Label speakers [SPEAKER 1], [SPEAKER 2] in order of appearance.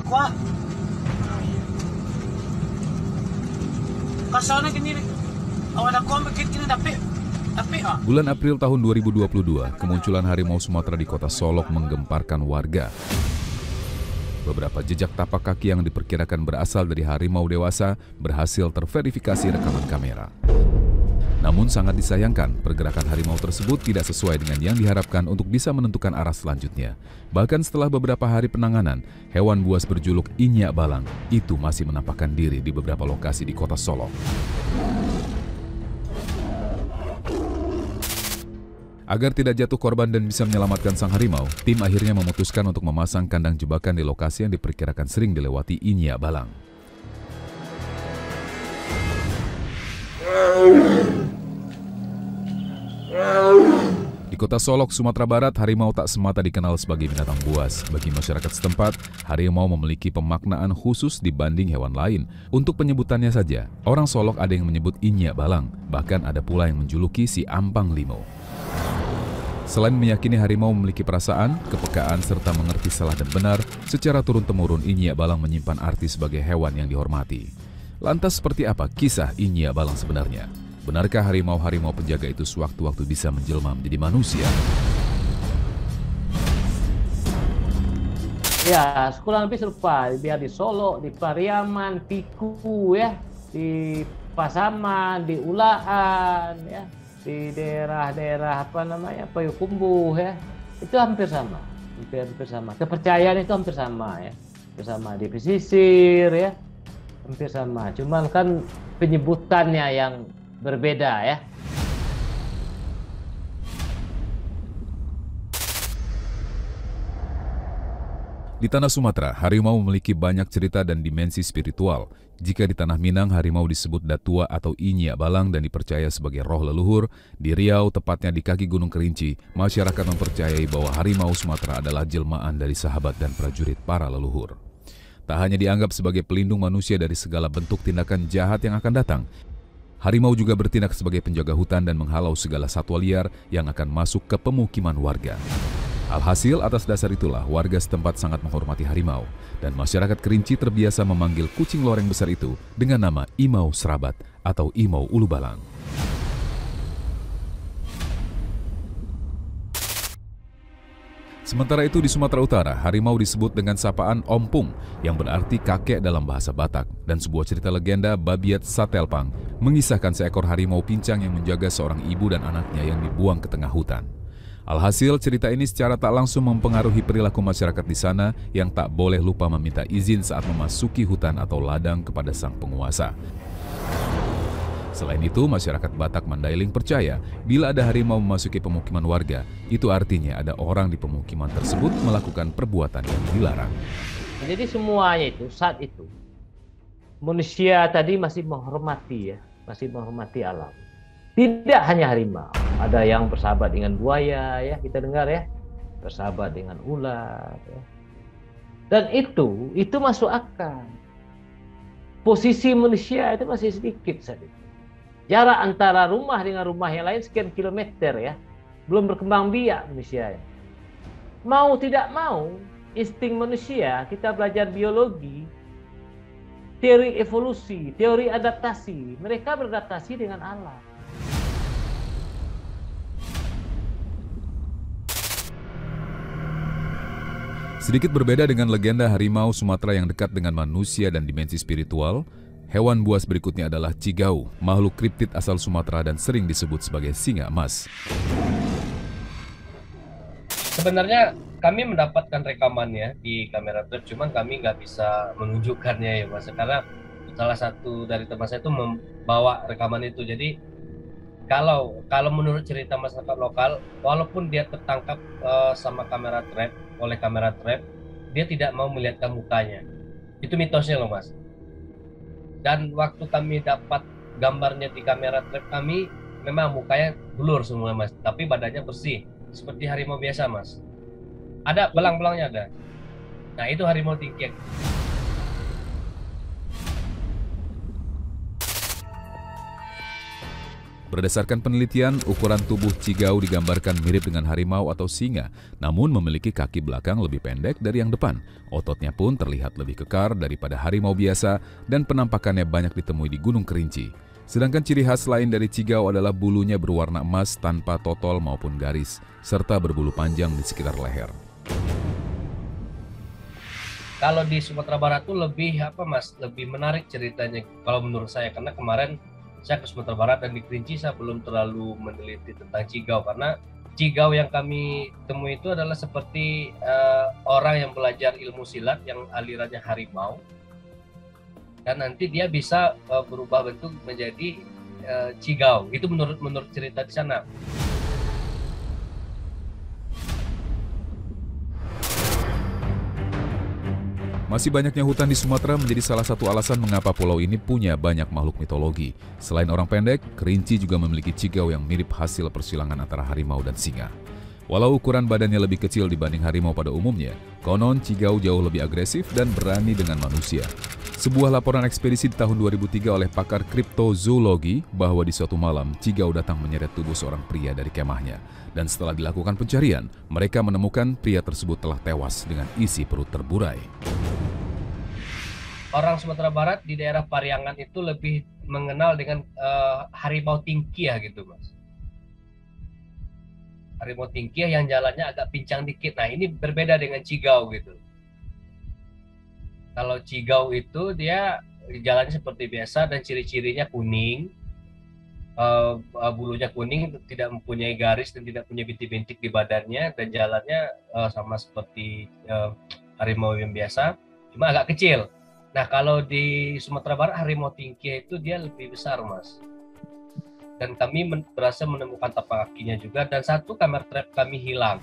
[SPEAKER 1] kuat. Kasana gini, awal aku ambil gini tapi
[SPEAKER 2] Bulan April tahun 2022, kemunculan harimau Sumatera di kota Solok menggemparkan warga. Beberapa jejak tapak kaki yang diperkirakan berasal dari harimau dewasa berhasil terverifikasi rekaman kamera. Namun sangat disayangkan, pergerakan harimau tersebut tidak sesuai dengan yang diharapkan untuk bisa menentukan arah selanjutnya. Bahkan setelah beberapa hari penanganan, hewan buas berjuluk Inyak Balang itu masih menampakkan diri di beberapa lokasi di kota Solok. Agar tidak jatuh korban dan bisa menyelamatkan sang harimau, tim akhirnya memutuskan untuk memasang kandang jebakan di lokasi yang diperkirakan sering dilewati Inyak Balang. Di kota Solok, Sumatera Barat, harimau tak semata dikenal sebagai binatang buas. Bagi masyarakat setempat, harimau memiliki pemaknaan khusus dibanding hewan lain. Untuk penyebutannya saja, orang Solok ada yang menyebut Inyak Balang, bahkan ada pula yang menjuluki si Ampang Limo. Selain meyakini harimau memiliki perasaan, kepekaan, serta mengerti salah dan benar, secara turun-temurun Inyak Balang menyimpan arti sebagai hewan yang dihormati. Lantas seperti apa kisah Inyak Balang sebenarnya? Benarkah harimau-harimau penjaga itu sewaktu-waktu bisa menjelma menjadi manusia?
[SPEAKER 3] Ya, kurang lebih serupa. Biar di Solo, di Pariaman, Piku, ya, di Pasaman, di Ulaan, ya, di daerah-daerah Payakumbuh, ya, itu hampir sama, hampir sama. Kepercayaan itu hampir sama, ya, bersama di pesisir, ya, hampir sama. Cuman kan penyebutannya yang berbeda, ya.
[SPEAKER 2] Di tanah Sumatera, harimau memiliki banyak cerita dan dimensi spiritual. Jika di tanah Minang, harimau disebut Datua atau Inyak Balang dan dipercaya sebagai roh leluhur. Di Riau, tepatnya di kaki Gunung Kerinci, masyarakat mempercayai bahwa harimau Sumatera adalah jelmaan dari sahabat dan prajurit para leluhur. Tak hanya dianggap sebagai pelindung manusia dari segala bentuk tindakan jahat yang akan datang, harimau juga bertindak sebagai penjaga hutan dan menghalau segala satwa liar yang akan masuk ke pemukiman warga. Alhasil, atas dasar itulah warga setempat sangat menghormati harimau, dan masyarakat Kerinci terbiasa memanggil kucing loreng besar itu dengan nama Imau Serabat atau Imau Ulu Balang. Sementara itu di Sumatera Utara, harimau disebut dengan sapaan Ompung yang berarti kakek dalam bahasa Batak, dan sebuah cerita legenda Babiat Satelpang mengisahkan seekor harimau pincang yang menjaga seorang ibu dan anaknya yang dibuang ke tengah hutan. Alhasil, cerita ini secara tak langsung mempengaruhi perilaku masyarakat di sana yang tak boleh lupa meminta izin saat memasuki hutan atau ladang kepada sang penguasa. Selain itu, masyarakat Batak Mandailing percaya bila ada harimau memasuki pemukiman warga, itu artinya ada orang di pemukiman tersebut melakukan perbuatan yang dilarang.
[SPEAKER 3] Jadi semuanya itu, saat itu, manusia tadi masih menghormati, ya, masih menghormati alam. Tidak hanya harimau, ada yang bersahabat dengan buaya, ya, kita dengar, ya, bersahabat dengan ular, ya. Dan itu masuk akal. Posisi manusia itu masih sedikit saat itu. Jarak antara rumah dengan rumah yang lain sekian kilometer, ya, belum berkembang biak manusia. Ya. Mau tidak mau, insting manusia, kita belajar biologi, teori evolusi, teori adaptasi, mereka beradaptasi dengan alam.
[SPEAKER 2] Sedikit berbeda dengan legenda harimau Sumatera yang dekat dengan manusia dan dimensi spiritual, hewan buas berikutnya adalah cigau, makhluk kriptid asal Sumatera dan sering disebut sebagai singa emas.
[SPEAKER 4] Sebenarnya kami mendapatkan rekamannya di kamera trap, cuman kami nggak bisa menunjukkannya, ya Mas, karena salah satu dari teman saya itu membawa rekaman itu. Jadi kalau menurut cerita masyarakat lokal, walaupun dia tertangkap oleh kamera trap, dia tidak mau melihatkan mukanya. Itu mitosnya loh, Mas. Dan waktu kami dapat gambarnya di kamera trap kami, memang mukanya blur semua, Mas, tapi badannya bersih seperti harimau biasa, Mas. Ada belang-belangnya ada. Nah, itu harimau tingkek.
[SPEAKER 2] Berdasarkan penelitian, ukuran tubuh cigau digambarkan mirip dengan harimau atau singa, namun memiliki kaki belakang lebih pendek dari yang depan. Ototnya pun terlihat lebih kekar daripada harimau biasa dan penampakannya banyak ditemui di Gunung Kerinci. Sedangkan ciri khas lain dari cigau adalah bulunya berwarna emas tanpa totol maupun garis, serta berbulu panjang di sekitar leher.
[SPEAKER 4] Kalau di Sumatera Barat tuh lebih lebih menarik ceritanya kalau menurut saya, karena kemarin saya ke Sumatera Barat dan di Kerinci saya belum terlalu meneliti tentang cigau, karena cigau yang kami temui itu adalah seperti orang yang belajar ilmu silat yang alirannya harimau, dan nanti dia bisa berubah bentuk menjadi cigau. Itu menurut cerita di sana.
[SPEAKER 2] Masih banyaknya hutan di Sumatera menjadi salah satu alasan mengapa pulau ini punya banyak makhluk mitologi. Selain orang pendek, Kerinci juga memiliki cigau yang mirip hasil persilangan antara harimau dan singa. Walau ukuran badannya lebih kecil dibanding harimau pada umumnya, konon cigau jauh lebih agresif dan berani dengan manusia. Sebuah laporan ekspedisi di tahun 2003 oleh pakar kriptozoologi bahwa di suatu malam, cigau datang menyeret tubuh seorang pria dari kemahnya. Dan setelah dilakukan pencarian, mereka menemukan pria tersebut telah tewas dengan isi perut terburai.
[SPEAKER 4] Orang Sumatera Barat di daerah Pariangan itu lebih mengenal dengan harimau tingkiah gitu, Mas. Harimau tingkiah yang jalannya agak pincang dikit. Nah, ini berbeda dengan cigau gitu. Kalau cigau itu dia jalannya seperti biasa dan ciri-cirinya kuning, bulunya kuning, tidak mempunyai garis dan tidak punya bintik-bintik di badannya, dan jalannya sama seperti harimau yang biasa, cuma agak kecil. Nah, kalau di Sumatera Barat harimau tingkiah itu dia lebih besar, Mas. Dan kami berhasil menemukan tapak kakinya juga, dan satu kamera trap kami hilang.